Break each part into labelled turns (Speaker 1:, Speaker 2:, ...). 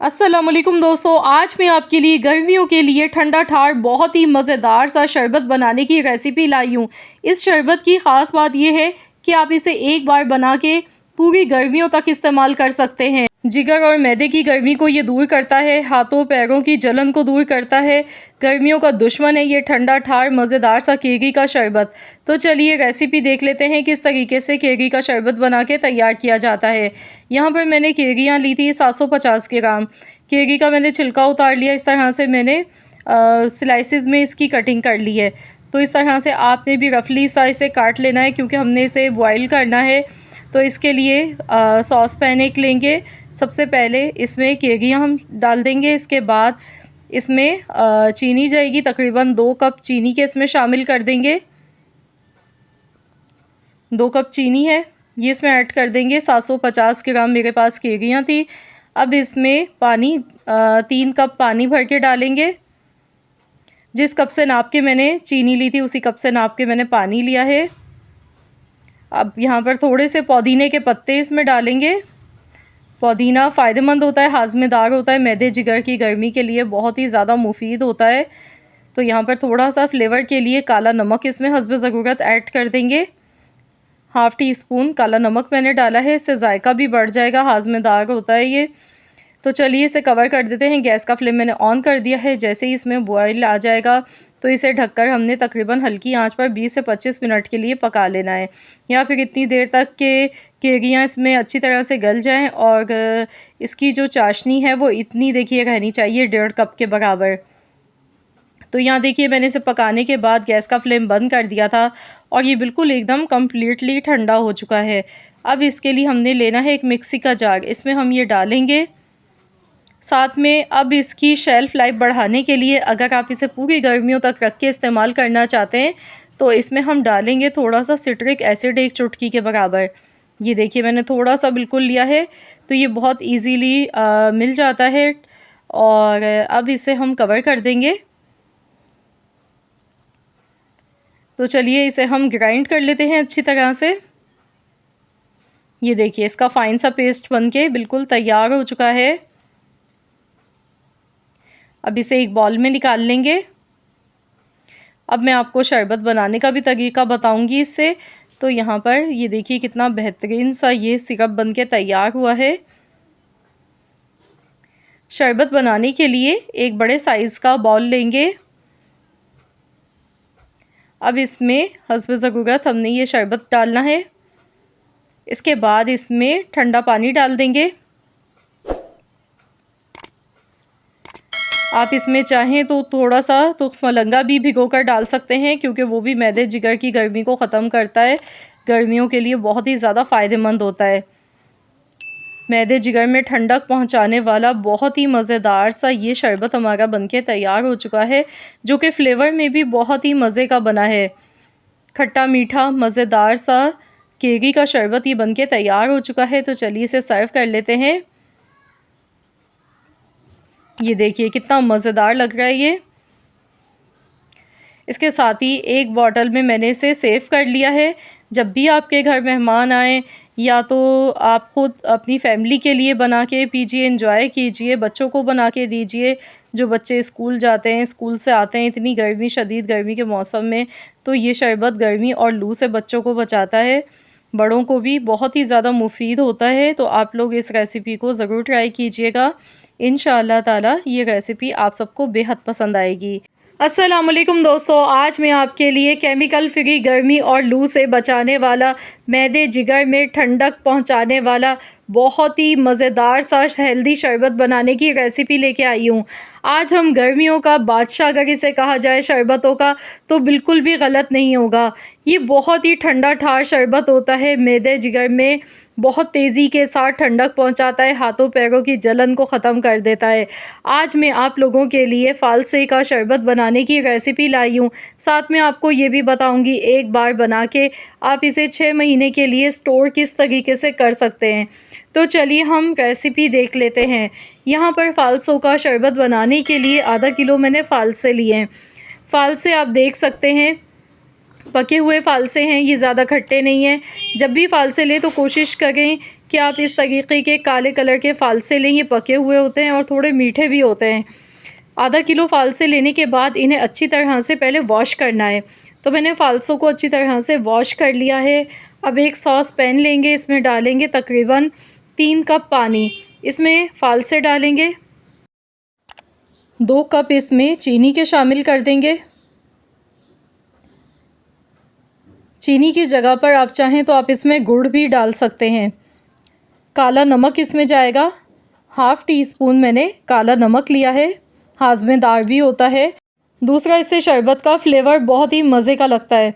Speaker 1: अस्सलामुअलैकुम दोस्तों, आज मैं आपके लिए गर्मियों के लिए ठंडा ठार बहुत ही मज़ेदार सा शरबत बनाने की रेसिपी लाई हूँ। इस शरबत की ख़ास बात यह है कि आप इसे एक बार बना के पूरी गर्मियों तक इस्तेमाल कर सकते हैं। जिगर और मैदे की गर्मी को ये दूर करता है, हाथों पैरों की जलन को दूर करता है। गर्मियों का दुश्मन है ये ठंडा ठार मज़ेदार सा केरी का शरबत। तो चलिए रेसिपी देख लेते हैं किस तरीके से केरी का शरबत बना के तैयार किया जाता है। यहाँ पर मैंने केरियाँ ली थी 750 ग्राम। केरी का मैंने छिलका उतार लिया। इस तरह से मैंने स्लाइसिस में इसकी कटिंग कर ली है। तो इस तरह से आपने भी रफली सा इसे काट लेना है, क्योंकि हमने इसे बॉईल करना है। तो इसके लिए सॉस पैन एक लेंगे। सबसे पहले इसमें केरियाँ हम डाल देंगे। इसके बाद इसमें चीनी जाएगी, तकरीबन 2 कप चीनी के इसमें शामिल कर देंगे। 2 कप चीनी है, ये इसमें ऐड कर देंगे। 750 ग्राम मेरे पास केरियाँ थी। अब इसमें पानी 3 कप पानी भर के डालेंगे। जिस कप से नाप के मैंने चीनी ली थी उसी कप से नाप के मैंने पानी लिया है। अब यहाँ पर थोड़े से पुदीने के पत्ते इसमें डालेंगे। पुदीना फ़ायदेमंद होता है, हाज़मेदार होता है, मैदे जिगर की गर्मी के लिए बहुत ही ज़्यादा मुफीद होता है। तो यहाँ पर थोड़ा सा फ्लेवर के लिए काला नमक इसमें हस्ब ज़रूरत ऐड कर देंगे। हाफ़ टी स्पून काला नमक मैंने डाला है, इससे जायका भी बढ़ जाएगा, हाज़मेदार होता है ये। तो चलिए इसे कवर कर देते हैं। गैस का फ्लेम मैंने ऑन कर दिया है। जैसे ही इसमें बॉयल आ जाएगा तो इसे ढककर हमने तकरीबन हल्की आंच पर 20 से 25 मिनट के लिए पका लेना है, या फिर इतनी देर तक के केरियाँ इसमें अच्छी तरह से गल जाएं। और इसकी जो चाशनी है वो इतनी देखिए रहनी चाहिए, 1.5 कप के बराबर। तो यहाँ देखिए मैंने इसे पकाने के बाद गैस का फ्लेम बंद कर दिया था और ये बिल्कुल एकदम कम्प्लीटली ठंडा हो चुका है। अब इसके लिए हमने लेना है एक मिक्सी का जार, इसमें हम ये डालेंगे। साथ में अब इसकी शेल्फ़ लाइफ बढ़ाने के लिए अगर आप इसे पूरी गर्मियों तक रख के इस्तेमाल करना चाहते हैं तो इसमें हम डालेंगे थोड़ा सा सिट्रिक एसिड, 1 चुटकी के बराबर। ये देखिए मैंने थोड़ा सा बिल्कुल लिया है, तो ये बहुत इजीली मिल जाता है। और अब इसे हम कवर कर देंगे। तो चलिए इसे हम ग्राइंड कर लेते हैं अच्छी तरह से। ये देखिए इसका फ़ाइन सा पेस्ट बनके बिल्कुल तैयार हो चुका है। अब इसे एक बाउल में निकाल लेंगे। अब मैं आपको शरबत बनाने का भी तरीका बताऊंगी इससे। तो यहाँ पर ये देखिए कितना बेहतरीन सा ये सिरप बनके तैयार हुआ है। शरबत बनाने के लिए एक बड़े साइज़ का बाउल लेंगे। अब इसमें हस्ब ज़रूरत हमने ये शरबत डालना है। इसके बाद इसमें ठंडा पानी डाल देंगे। आप इसमें चाहें तो थोड़ा सा मलंगा भी भिगोकर डाल सकते हैं, क्योंकि वो भी मैदे जिगर की गर्मी को ख़त्म करता है। गर्मियों के लिए बहुत ही ज़्यादा फ़ायदेमंद होता है। मैदे जिगर में ठंडक पहुंचाने वाला बहुत ही मज़ेदार सा ये शरबत हमारा बनके तैयार हो चुका है, जो कि फ्लेवर में भी बहुत ही मज़े का बना है। खट्टा मीठा मज़ेदार सा केरी का शरबत ये बनके तैयार हो चुका है। तो चलिए इसे सर्व कर लेते हैं। ये देखिए कितना मज़ेदार लग रहा है ये। इसके साथ ही एक बॉटल में मैंने इसे सेव कर लिया है। जब भी आपके घर मेहमान आए या तो आप ख़ुद अपनी फैमिली के लिए बना के पीजिए, एंजॉय कीजिए, बच्चों को बना के दीजिए। जो बच्चे स्कूल जाते हैं, स्कूल से आते हैं इतनी गर्मी, शदीद गर्मी के मौसम में, तो ये शरबत गर्मी और लू से बच्चों को बचाता है। बड़ों को भी बहुत ही ज़्यादा मुफीद होता है। तो आप लोग इस रेसिपी को ज़रूर ट्राई कीजिएगा। इंशाअल्लाह ताला ये रेसिपी आप सबको बेहद पसंद आएगी। अस्सलामुअलैकुम दोस्तों, आज मैं आपके लिए केमिकल फ्री गर्मी और लू से बचाने वाला, मैदे जिगर में ठंडक पहुंचाने वाला बहुत ही मज़ेदार सा हेल्दी शरबत बनाने की रेसिपी लेके आई हूँ। आज हम गर्मियों का बादशाह अगर इसे कहा जाए शरबतों का तो बिल्कुल भी गलत नहीं होगा। ये बहुत ही ठंडा ठार शरबत होता है, मैदे जिगर में बहुत तेज़ी के साथ ठंडक पहुंचाता है, हाथों पैरों की जलन को ख़त्म कर देता है। आज मैं आप लोगों के लिए फ़ालसे का शरबत बनाने की रेसिपी लाई हूँ। साथ में आपको ये भी बताऊँगी एक बार बना के आप इसे 6 महीने के लिए स्टोर किस तरीके से कर सकते हैं। तो चलिए हम रेसिपी देख लेते हैं। यहाँ पर फ़ालसों का शरबत बनाने के लिए आधा किलो मैंने फ़ालसे लिए हैं। फ़ालसे आप देख सकते हैं पके हुए फ़ालसे हैं, ये ज़्यादा खट्टे नहीं हैं। जब भी फ़ालसे लें तो कोशिश करें कि आप इस तरीके के काले कलर के फ़ालसे लें। ये पके हुए होते हैं और थोड़े मीठे भी होते हैं। आधा किलो फ़ालसे लेने के बाद इन्हें अच्छी तरह से पहले वॉश करना है। तो मैंने फ़ालसों को अच्छी तरह से वॉश कर लिया है। अब एक सॉस पैन लेंगे, इसमें डालेंगे तकरीबन 3 कप पानी। इसमें फ़ालसे डालेंगे, 2 कप इसमें चीनी के शामिल कर देंगे। चीनी की जगह पर आप चाहें तो आप इसमें गुड़ भी डाल सकते हैं। काला नमक इसमें जाएगा, हाफ़ टी स्पून मैंने काला नमक लिया है, हाज़मेदार भी होता है। दूसरा, इससे शरबत का फ्लेवर बहुत ही मज़े का लगता है।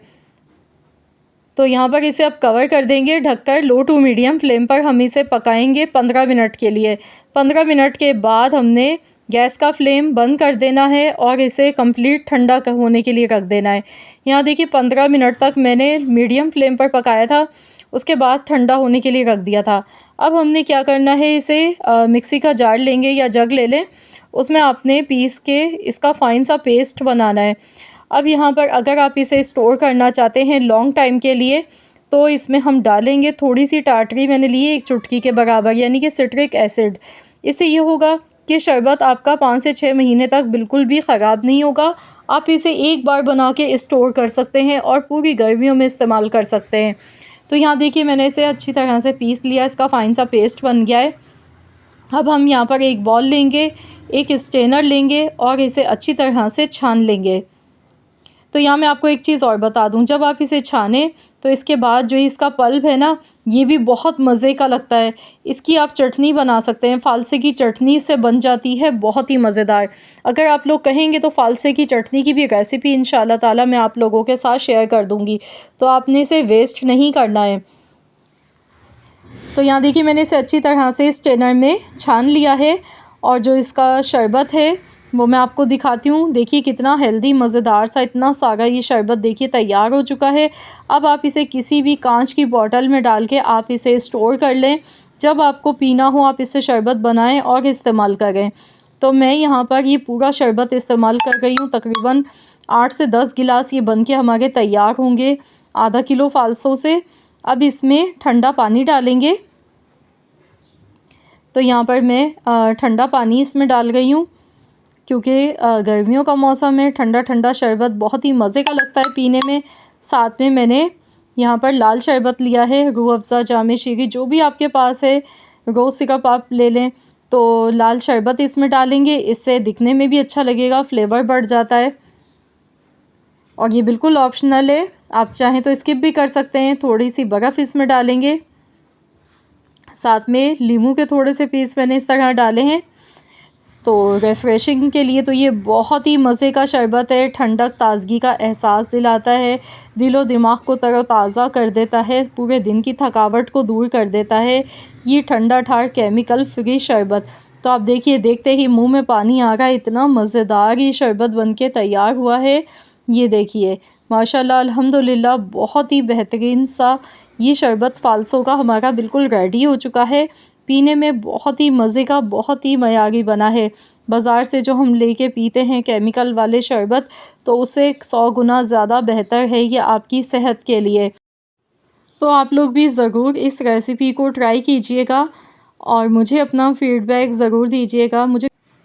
Speaker 1: तो यहाँ पर इसे अब कवर कर देंगे ढककर। लो टू मीडियम फ्लेम पर हम इसे पकाएंगे 15 मिनट के लिए। 15 मिनट के बाद हमने गैस का फ्लेम बंद कर देना है और इसे कंप्लीट ठंडा होने के लिए रख देना है। यहाँ देखिए 15 मिनट तक मैंने मीडियम फ्लेम पर पकाया था, उसके बाद ठंडा होने के लिए रख दिया था। अब हमने क्या करना है, इसे मिक्सी का जार लेंगे या जग ले लें, उसमें आपने पीस के इसका फ़ाइन सा पेस्ट बनाना है। अब यहाँ पर अगर आप इसे स्टोर करना चाहते हैं लॉन्ग टाइम के लिए, तो इसमें हम डालेंगे थोड़ी सी टाटरी मैंने ली है 1 चुटकी के बराबर, यानी कि सिट्रिक एसिड। इससे ये होगा कि शरबत आपका 5 से 6 महीने तक बिल्कुल भी ख़राब नहीं होगा। आप इसे एक बार बना के स्टोर कर सकते हैं और पूरी गर्मियों में इस्तेमाल कर सकते हैं। तो यहाँ देखिए मैंने इसे अच्छी तरह से पीस लिया, इसका फ़ाइन सा पेस्ट बन गया है। अब हम यहाँ पर एक बॉल लेंगे, एक स्ट्रेनर लेंगे और इसे अच्छी तरह से छान लेंगे। तो यहाँ मैं आपको एक चीज़ और बता दूँ, जब आप इसे छानें तो इसके बाद जो इसका पल्प है ना, ये भी बहुत मज़े का लगता है। इसकी आप चटनी बना सकते हैं, फ़ालसे की चटनी इससे बन जाती है बहुत ही मज़ेदार। अगर आप लोग कहेंगे तो फ़ालसे की चटनी की भी रेसिपी इंशाल्लाह ताला मैं आप लोगों के साथ शेयर कर दूँगी, तो आपने इसे वेस्ट नहीं करना है। तो यहाँ देखिए मैंने इसे अच्छी तरह से स्ट्रेनर में छान लिया है और जो इसका शरबत है वो मैं आपको दिखाती हूँ। देखिए कितना हेल्दी मज़ेदार सा इतना सारा ये शरबत देखिए तैयार हो चुका है। अब आप इसे किसी भी कांच की बॉटल में डाल के आप इसे स्टोर कर लें। जब आपको पीना हो आप इससे शरबत बनाएं और इस्तेमाल करें। तो मैं यहाँ पर ये पूरा शरबत इस्तेमाल कर गई हूँ, तकरीबन 8 से 10 गिलास ये बन के हमारे तैयार होंगे आधा किलो फ़ालसों से। अब इसमें ठंडा पानी डालेंगे। तो यहाँ पर मैं ठंडा पानी इसमें डाल गई हूँ, क्योंकि गर्मियों का मौसम है, ठंडा ठंडा शरबत बहुत ही मज़े का लगता है पीने में। साथ में मैंने यहाँ पर लाल शरबत लिया है, रूह अफ़ज़ा, जाम शीरी, जो भी आपके पास है, रोज़ सिरप आप ले लें। तो लाल शरबत इसमें डालेंगे, इससे दिखने में भी अच्छा लगेगा, फ्लेवर बढ़ जाता है। और ये बिल्कुल ऑप्शनल है, आप चाहें तो स्किप भी कर सकते हैं। थोड़ी सी बर्फ़ इसमें डालेंगे, साथ में नींबू के थोड़े से पीस मैंने इस तरह डाले हैं तो रिफ़्रेशिंग के लिए। तो ये बहुत ही मज़े का शरबत है, ठंडक ताज़गी का एहसास दिलाता है, दिलो दिमाग को तरोताज़ा कर देता है, पूरे दिन की थकावट को दूर कर देता है ये ठंडा ठार केमिकल फ्री शरबत। तो आप देखिए, देखते ही मुंह में पानी आ रहा है, इतना मज़ेदार ये शरबत बनके तैयार हुआ है। ये देखिए माशाल्लाह अल्हम्दुलिल्लाह, बहुत ही बेहतरीन सा ये शरबत फ़ालसों का हमारा बिल्कुल रेडी हो चुका है। पीने में बहुत ही मज़े का, बहुत ही मयारी बना है। बाज़ार से जो हम लेके पीते हैं केमिकल वाले शरबत, तो उससे 100 गुना ज़्यादा बेहतर है ये आपकी सेहत के लिए। तो आप लोग भी ज़रूर इस रेसिपी को ट्राई कीजिएगा और मुझे अपना फ़ीडबैक ज़रूर दीजिएगा।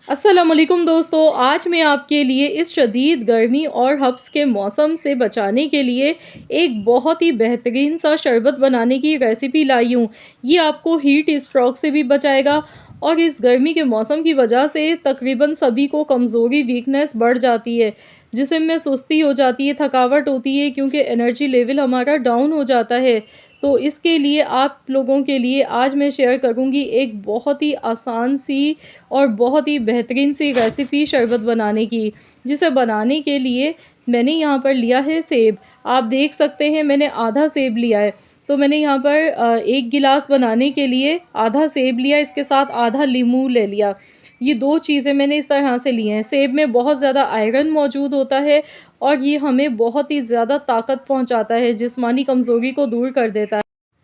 Speaker 1: अस्सलाम वालेकुम दोस्तों, आज मैं आपके लिए इस शदीद गर्मी और हब्स के मौसम से बचाने के लिए एक बहुत ही बेहतरीन सा शरबत बनाने की रेसिपी लाई हूँ। ये आपको हीट स्ट्रोक से भी बचाएगा और इस गर्मी के मौसम की वजह से तकरीबन सभी को कमज़ोरी, वीकनेस बढ़ जाती है, जिसम में सुस्ती हो जाती है, थकावट होती है, क्योंकि एनर्जी लेवल हमारा डाउन हो जाता है। तो इसके लिए आप लोगों के लिए आज मैं शेयर करूंगी एक बहुत ही आसान सी और बहुत ही बेहतरीन सी रेसिपी शरबत बनाने की, जिसे बनाने के लिए मैंने यहाँ पर लिया है सेब। आप देख सकते हैं मैंने आधा सेब लिया है। तो मैंने यहाँ पर 1 गिलास बनाने के लिए आधा सेब लिया, इसके साथ आधा नींबू ले लिया। ये 2 चीज़ें मैंने इस तरह से ली हैं। सेब में बहुत ज़्यादा आयरन मौजूद होता है और ये हमें बहुत ही ज़्यादा ताकत पहुंचाता है, जिस्मानी कमज़ोरी को दूर कर देता है।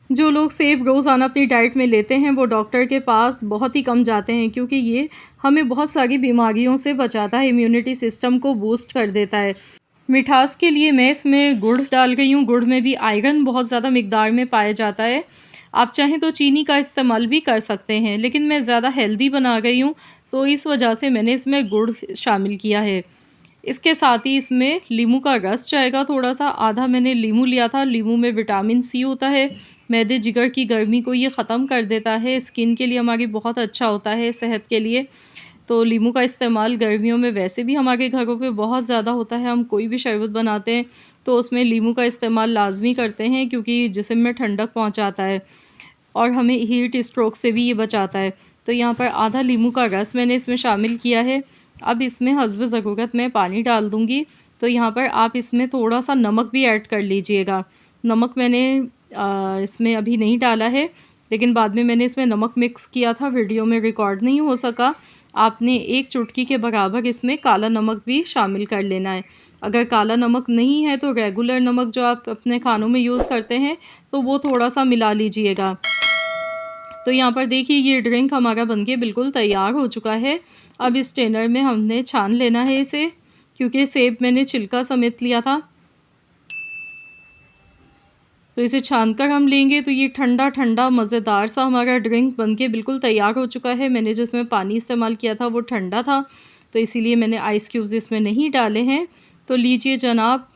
Speaker 1: जो लोग सेब रोज़ाना अपनी डाइट में लेते हैं वो डॉक्टर के पास बहुत ही कम जाते हैं, क्योंकि ये हमें बहुत सारी बीमारियों से बचाता है, इम्यूनिटी सिस्टम को बूस्ट कर देता है। मिठास के लिए मैं इसमें गुड़ डाल गई हूँ। गुड़ में भी आयरन बहुत ज़्यादा मिकदार में पाया जाता है। आप चाहें तो चीनी का इस्तेमाल भी कर सकते हैं, लेकिन मैं ज़्यादा हेल्दी बना रही हूँ तो इस वजह से मैंने इसमें गुड़ शामिल किया है। इसके साथ ही इसमें नींबू का रस जाएगा थोड़ा सा, आधा मैंने नींबू लिया था। नींबू में विटामिन सी होता है, मैदे जिगर की गर्मी को ये ख़त्म कर देता है, स्किन के लिए हमारी बहुत अच्छा होता है, सेहत के लिए। तो नींबू का इस्तेमाल गर्मियों में वैसे भी हमारे घरों पे बहुत ज़्यादा होता है। हम कोई भी शरबत बनाते हैं तो उसमें नींबू का इस्तेमाल लाजमी करते हैं, क्योंकि जिस्म में ठंडक पहुंचाता है और हमें हीट स्ट्रोक से भी ये बचाता है। तो यहाँ पर आधा नींबू का रस मैंने इसमें शामिल किया है। अब इसमें हस्ब ज़रूरत मैं पानी डाल दूँगी। तो यहाँ पर आप इसमें थोड़ा सा नमक भी ऐड कर लीजिएगा। नमक मैंने इसमें अभी नहीं डाला है, लेकिन बाद में मैंने इसमें नमक मिक्स किया था, वीडियो में रिकॉर्ड नहीं हो सका। आपने 1 चुटकी के बराबर इसमें काला नमक भी शामिल कर लेना है। अगर काला नमक नहीं है तो रेगुलर नमक जो आप अपने खानों में यूज़ करते हैं तो वो थोड़ा सा मिला लीजिएगा। तो यहाँ पर देखिए ये ड्रिंक हमारा बनके बिल्कुल तैयार हो चुका है। अब इस स्ट्रेनर में हमने छान लेना है इसे, क्योंकि सेब मैंने छिलका समेत लिया था। तो इसे छानकर हम लेंगे तो ये ठंडा ठंडा मज़ेदार सा हमारा ड्रिंक बनके बिल्कुल तैयार हो चुका है। मैंने जो इसमें पानी इस्तेमाल किया था वो ठंडा था, तो इसीलिए मैंने आइस क्यूब्स इसमें नहीं डाले हैं। तो लीजिए जनाब,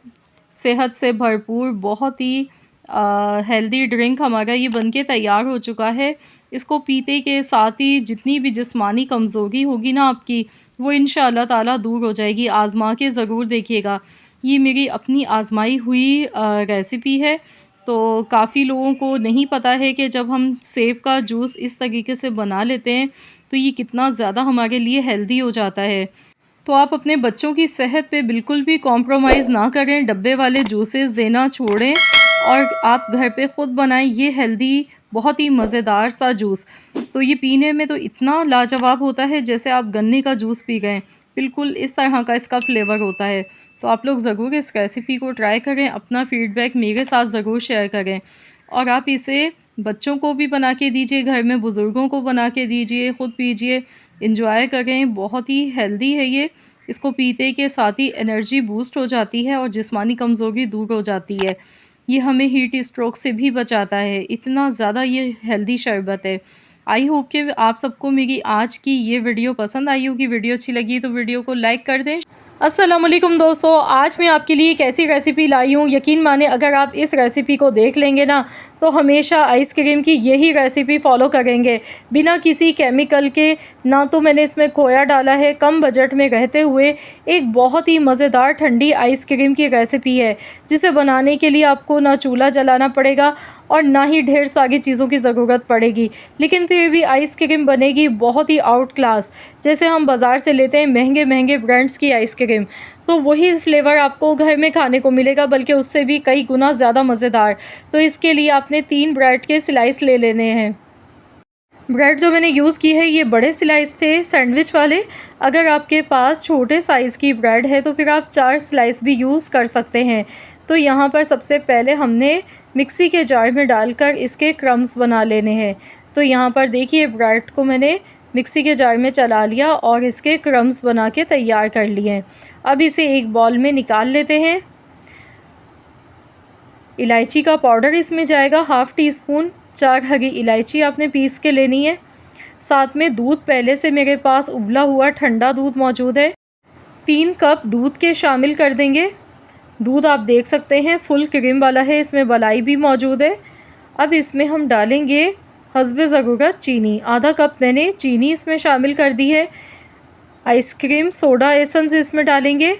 Speaker 1: सेहत से भरपूर बहुत ही हेल्दी ड्रिंक हमारा ये बनके तैयार हो चुका है। इसको पीते के साथ ही जितनी भी जिस्मानी कमज़ोरी होगी ना आपकी, वो इंशाअल्लाह ताला दूर हो जाएगी। आज़मा के ज़रूर देखिएगा। ये मेरी अपनी आज़माई हुई रेसिपी है। तो काफ़ी लोगों को नहीं पता है कि जब हम सेब का जूस इस तरीके से बना लेते हैं तो ये कितना ज़्यादा हमारे लिए हेल्दी हो जाता है। तो आप अपने बच्चों की सेहत पे बिल्कुल भी कॉम्प्रोमाइज़ ना करें, डब्बे वाले जूसेस देना छोड़ें और आप घर पे ख़ुद बनाएं ये हेल्दी बहुत ही मज़ेदार सा जूस। तो ये पीने में तो इतना लाजवाब होता है जैसे आप गन्ने का जूस पी गए, बिल्कुल इस तरह का इसका फ्लेवर होता है। तो आप लोग ज़रूर इस रेसिपी को ट्राई करें, अपना फ़ीडबैक मेरे साथ ज़रूर शेयर करें और आप इसे बच्चों को भी बना के दीजिए, घर में बुज़ुर्गों को बना के दीजिए, ख़ुद पीजिए, एंजॉय करें। बहुत ही हेल्दी है ये। इसको पीते के साथ ही एनर्जी बूस्ट हो जाती है और जिस्मानी कमज़ोरी दूर हो जाती है। ये हमें हीट स्ट्रोक से भी बचाता है। इतना ज़्यादा ये हेल्दी शरबत है। आई होप कि आप सबको मेरी आज की ये वीडियो पसंद आई होगी। वीडियो अच्छी लगी तो वीडियो को लाइक कर दें। अस्सलाम वालेकुम दोस्तों, आज मैं आपके लिए एक ऐसी रेसिपी लाई हूँ, यकीन माने अगर आप इस रेसिपी को देख लेंगे ना तो हमेशा आइसक्रीम की यही रेसिपी फ़ॉलो करेंगे, बिना किसी केमिकल के। ना तो मैंने इसमें खोया डाला है, कम बजट में रहते हुए एक बहुत ही मज़ेदार ठंडी आइसक्रीम की रेसिपी है, जिसे बनाने के लिए आपको ना चूल्हा जलाना पड़ेगा और ना ही ढेर सारी चीज़ों की ज़रूरत पड़ेगी, लेकिन फिर भी आइसक्रीम बनेगी बहुत ही आउट क्लास। जैसे हम बाज़ार से लेते हैं महंगे महंगे ब्रांड्स की आइसक्रीम, तो वही फ्लेवर आपको घर में खाने को मिलेगा, बल्कि उससे भी कई गुना ज़्यादा मज़ेदार। तो इसके लिए आपने 3 ब्रेड के स्लाइस ले लेने हैं। ब्रेड जो मैंने यूज़ की है ये बड़े स्लाइस थे, सैंडविच वाले। अगर आपके पास छोटे साइज़ की ब्रेड है तो फिर आप 4 स्लाइस भी यूज़ कर सकते हैं। तो यहाँ पर सबसे पहले हमने मिक्सी के जार में डालकर इसके क्रम्स बना लेने हैं। तो यहाँ पर देखिए ब्रेड को मैंने मिक्सी के जार में चला लिया और इसके क्रम्स बना के तैयार कर लिए। अब इसे एक बाउल में निकाल लेते हैं। इलायची का पाउडर इसमें जाएगा हाफ़ टी स्पून। 4 हरी इलायची आपने पीस के लेनी है। साथ में दूध, पहले से मेरे पास उबला हुआ ठंडा दूध मौजूद है, 3 कप दूध के शामिल कर देंगे। दूध आप देख सकते हैं फुल क्रीम वाला है, इसमें मलाई भी मौजूद है। अब इसमें हम डालेंगे हस्बे ज़रूरत चीनी। आधा कप मैंने चीनी इसमें शामिल कर दी है। आइसक्रीम सोडा एसेंस इसमें डालेंगे।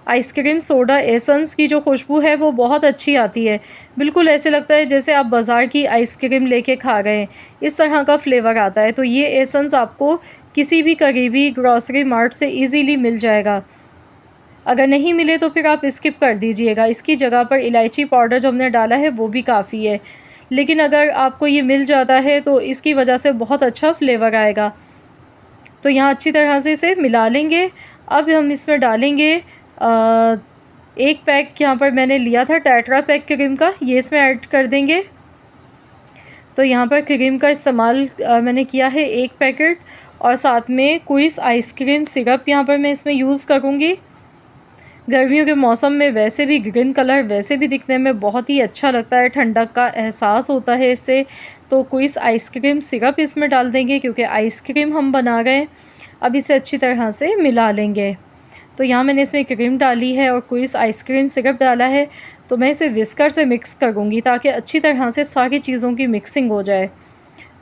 Speaker 1: आइसक्रीम सोडा एसेंस की जो खुशबू है वो बहुत अच्छी आती है, बिल्कुल ऐसे लगता है जैसे आप बाज़ार की आइसक्रीम लेके खा रहे हैं, इस तरह का फ्लेवर आता है। तो ये एसेंस आपको किसी भी करीबी ग्रॉसरी मार्ट से इजीली मिल जाएगा। अगर नहीं मिले तो फिर आप स्किप कर दीजिएगा। इसकी जगह पर इलायची पाउडर जो हमने डाला है वो भी काफ़ी है, लेकिन अगर आपको ये मिल जाता है तो इसकी वजह से बहुत अच्छा फ्लेवर आएगा। तो यहाँ अच्छी तरह से इसे मिला लेंगे। अब हम इसमें डालेंगे 1 पैक यहाँ पर मैंने लिया था टेट्रा पैक क्रीम का, ये इसमें ऐड कर देंगे। तो यहाँ पर क्रीम का इस्तेमाल मैंने किया है 1 पैकेट, और साथ में क्विस आइसक्रीम सिरप यहाँ पर मैं इसमें यूज़ करूँगी। गर्मियों के मौसम में वैसे भी ग्रीन कलर वैसे भी दिखने में बहुत ही अच्छा लगता है, ठंडक का एहसास होता है इससे। तो क्विज़ आइसक्रीम सिरप इसमें डाल देंगे क्योंकि आइसक्रीम हम बना रहे हैं। अब इसे अच्छी तरह से मिला लेंगे। तो यहाँ मैंने इसमें क्रीम डाली है और क्विज़ आइसक्रीम सिरप डाला है। तो मैं इसे विस्कर से मिक्स करूँगी ताकि अच्छी तरह से सारी चीज़ों की मिक्सिंग हो जाए।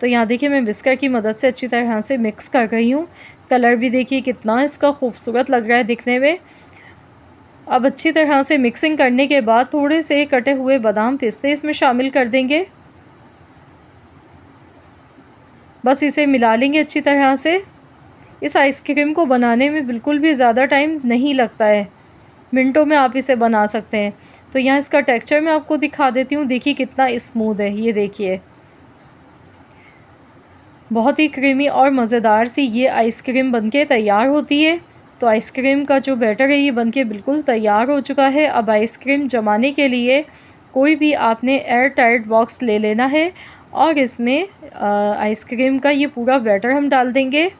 Speaker 1: तो यहाँ देखिए मैं विस्कर की मदद से अच्छी तरह से मिक्स कर रही हूँ। कलर भी देखिए कितना इसका खूबसूरत लग रहा है दिखने में। अब अच्छी तरह से मिक्सिंग करने के बाद थोड़े से कटे हुए बादाम पिस्ते इसमें शामिल कर देंगे। बस इसे मिला लेंगे अच्छी तरह से। इस आइसक्रीम को बनाने में बिल्कुल भी ज़्यादा टाइम नहीं लगता है, मिनटों में आप इसे बना सकते हैं। तो यहाँ इसका टेक्सचर मैं आपको दिखा देती हूँ, देखिए कितना स्मूथ है, ये देखिए बहुत ही क्रीमी और मज़ेदार सी ये आइसक्रीम बनके तैयार होती है। तो आइसक्रीम का जो बैटर है ये बनके बिल्कुल तैयार हो चुका है। अब आइसक्रीम जमाने के लिए कोई भी आपने एयर टाइट बॉक्स ले लेना है और इसमें आइसक्रीम का ये पूरा बैटर हम डाल देंगे।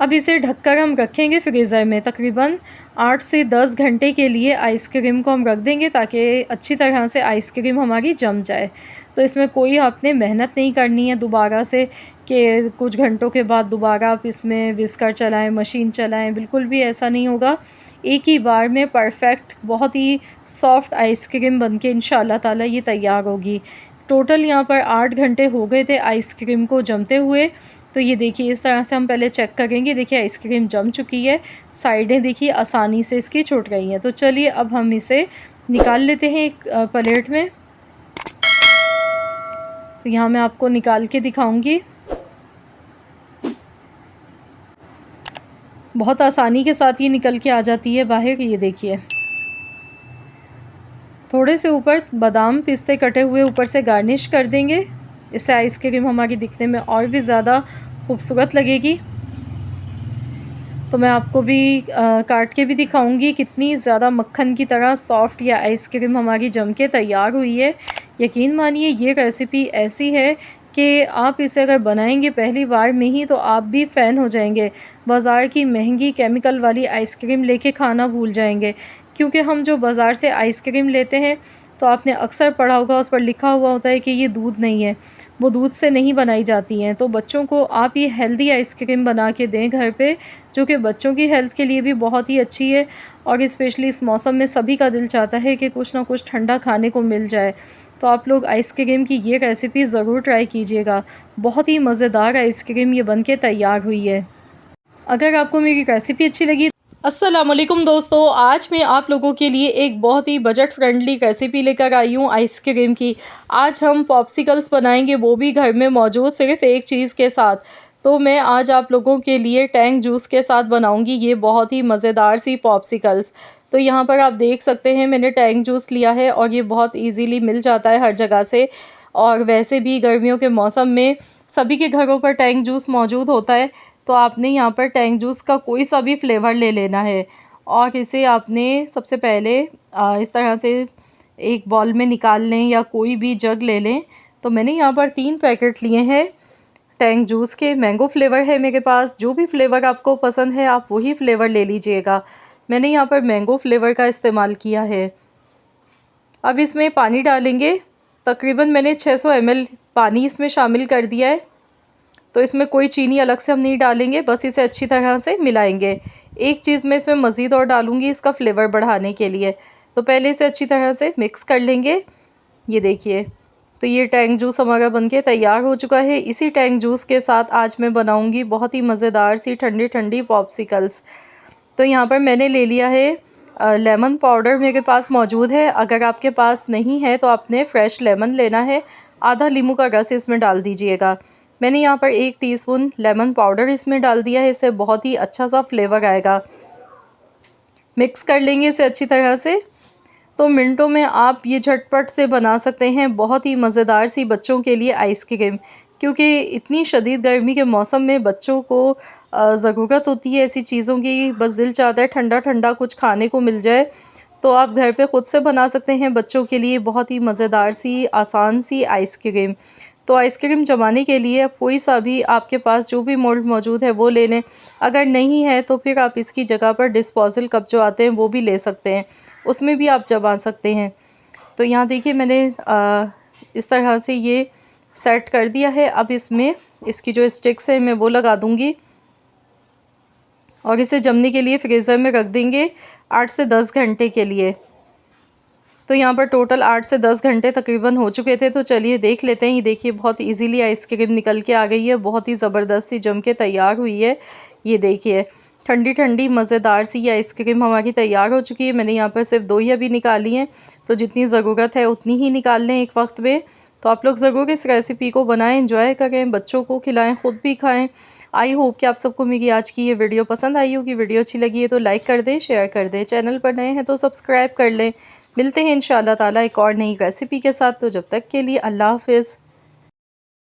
Speaker 1: अब इसे ढककर हम रखेंगे फ्रीज़र में तकरीबन 8 से 10 घंटे के लिए आइसक्रीम को हम रख देंगे ताकि अच्छी तरह से आइसक्रीम हमारी जम जाए। तो इसमें कोई आपने मेहनत नहीं करनी है दोबारा से कि कुछ घंटों के बाद दोबारा आप इसमें विस्कर चलाएं, मशीन चलाएं, बिल्कुल भी ऐसा नहीं होगा। एक ही बार में परफ़ेक्ट बहुत ही सॉफ्ट आइसक्रीम बनके इंशाअल्लाह ताला ये तैयार होगी। टोटल यहाँ पर 8 घंटे हो गए थे आइसक्रीम को जमते हुए। तो ये देखिए इस तरह से हम पहले चेक करेंगे। देखिए आइसक्रीम जम चुकी है, साइडें देखिए आसानी से इसकी छूट रही हैं। तो चलिए अब हम इसे निकाल लेते हैं एक प्लेट में। तो यहाँ मैं आपको निकाल के दिखाऊंगी। बहुत आसानी के साथ ये निकल के आ जाती है बाहर। ये देखिए थोड़े से ऊपर बादाम पिस्ते कटे हुए ऊपर से गार्निश कर देंगे। इससे आइसक्रीम हमारी दिखने में और भी ज़्यादा खूबसूरत लगेगी। तो मैं आपको भी काट के भी दिखाऊंगी कितनी ज़्यादा मक्खन की तरह सॉफ्ट ये आइसक्रीम हमारी जम के तैयार हुई है। यकीन मानिए ये रेसिपी ऐसी है कि आप इसे अगर बनाएंगे पहली बार में ही तो आप भी फ़ैन हो जाएंगे। बाज़ार की महंगी केमिकल वाली आइसक्रीम लेके खाना भूल जाएंगे, क्योंकि हम जो बाज़ार से आइसक्रीम लेते हैं तो आपने अक्सर पढ़ा होगा उस पर लिखा हुआ होता है कि ये दूध नहीं है, वो दूध से नहीं बनाई जाती हैं। तो बच्चों को आप ये हेल्दी आइसक्रीम बना के दें घर पे, जो कि बच्चों की हेल्थ के लिए भी बहुत ही अच्छी है। और स्पेशली इस मौसम में सभी का दिल चाहता है कि कुछ ना कुछ ठंडा खाने को मिल जाए। तो आप लोग आइसक्रीम की ये रेसिपी ज़रूर ट्राई कीजिएगा। बहुत ही मज़ेदार आइसक्रीम ये बन के तैयार हुई है। अगर आपको मेरी रेसिपी अच्छी लगी, अस्सलाम वालेकुम दोस्तों, आज मैं आप लोगों के लिए एक बहुत ही बजट फ्रेंडली रेसिपी लेकर आई हूँ आइसक्रीम की। आज हम पॉप्सिकल्स बनाएंगे, वो भी घर में मौजूद सिर्फ एक चीज़ के साथ। तो मैं आज आप लोगों के लिए टैंग जूस के साथ बनाऊंगी ये बहुत ही मज़ेदार सी पॉप्सिकल्स। तो यहाँ पर आप देख सकते हैं मैंने टैंग जूस लिया है और ये बहुत इजीली मिल जाता है हर जगह से। और वैसे भी गर्मियों के मौसम में सभी के घरों पर टैंग जूस मौजूद होता है। तो आपने यहाँ पर टैंग जूस का कोई सा भी फ्लेवर ले लेना है और इसे आपने सबसे पहले इस तरह से एक बॉल में निकाल लें या कोई भी जग ले लें। तो मैंने यहाँ पर 3 पैकेट लिए हैं टैंग जूस के। मैंगो फ्लेवर है मेरे पास, जो भी फ्लेवर आपको पसंद है आप वही फ्लेवर ले लीजिएगा। मैंने यहाँ पर मैंगो फ्लेवर का इस्तेमाल किया है। अब इसमें पानी डालेंगे, तकरीबन मैंने 600 ml पानी इसमें शामिल कर दिया है। तो इसमें कोई चीनी अलग से हम नहीं डालेंगे, बस इसे अच्छी तरह से मिलाएंगे। एक चीज़ मैं इसमें मज़ीद और डालूँगी इसका फ्लेवर बढ़ाने के लिए। तो पहले इसे अच्छी तरह से मिक्स कर लेंगे। ये देखिए, तो ये टैंग जूस हमारा बनके तैयार हो चुका है। इसी टैंग जूस के साथ आज मैं बनाऊँगी बहुत ही मज़ेदार सी ठंडी ठंडी पॉप्सिकल्स। तो यहाँ पर मैंने ले लिया है लेमन पाउडर, मेरे पास मौजूद है। अगर आपके पास नहीं है तो आपने फ्रेश लेमन लेना है, आधा नींबू का रस इसमें डाल दीजिएगा। मैंने यहाँ पर 1 टीस्पून लेमन पाउडर इसमें डाल दिया है, इससे बहुत ही अच्छा सा फ्लेवर आएगा। मिक्स कर लेंगे इसे अच्छी तरह से। तो मिनटों में आप ये झटपट से बना सकते हैं बहुत ही मज़ेदार सी बच्चों के लिए आइसक्रीम, क्योंकि इतनी शदीद गर्मी के मौसम में बच्चों को ज़रूरत होती है ऐसी चीज़ों की। बस दिल चाहता है ठंडा ठंडा कुछ खाने को मिल जाए। तो आप घर पे ख़ुद से बना सकते हैं बच्चों के लिए बहुत ही मज़ेदार सी आसान सी आइसक्रीम। तो आइसक्रीम जमाने के लिए कोई सा भी आपके पास जो भी मोल्ड मौजूद है वो ले लें। अगर नहीं है तो फिर आप इसकी जगह पर डिस्पोजल कप जो आते हैं वो भी ले सकते हैं, उसमें भी आप जमा सकते हैं। तो यहाँ देखिए मैंने इस तरह से ये सेट कर दिया है। अब इसमें इसकी जो स्टिक्स है मैं वो लगा दूँगी और इसे जमने के लिए फ्रीज़र में रख देंगे 8 से 10 घंटे के लिए। तो यहाँ पर टोटल 8 से 10 घंटे तकरीबन हो चुके थे। तो चलिए देख लेते हैं। ये देखिए बहुत इजीली आइसक्रीम निकल के आ गई है, बहुत ही ज़बरदस्त सी जम के तैयार हुई है। ये देखिए ठंडी ठंडी मज़ेदार सी ये आइसक्रीम हमारी तैयार हो चुकी है। मैंने यहाँ पर सिर्फ 2 ही अभी निकाली हैं, तो जितनी ज़रूरत है उतनी ही निकाल लें एक वक्त में। तो आप लोग ज़रूर इस रेसिपी को बनाएं, एंजॉय करें, बच्चों को खिलाएं, ख़ुद भी खाएं। आई होप कि आप सबको मेरी आज की ये वीडियो पसंद आई होगी। वीडियो अच्छी लगी है तो लाइक कर दें, शेयर कर दें, चैनल पर नए हैं तो सब्सक्राइब कर लें। मिलते हैं इंशाअल्लाह ताला एक और नई रेसिपी के साथ। तो जब तक के लिए अल्लाह हाफ़िज़।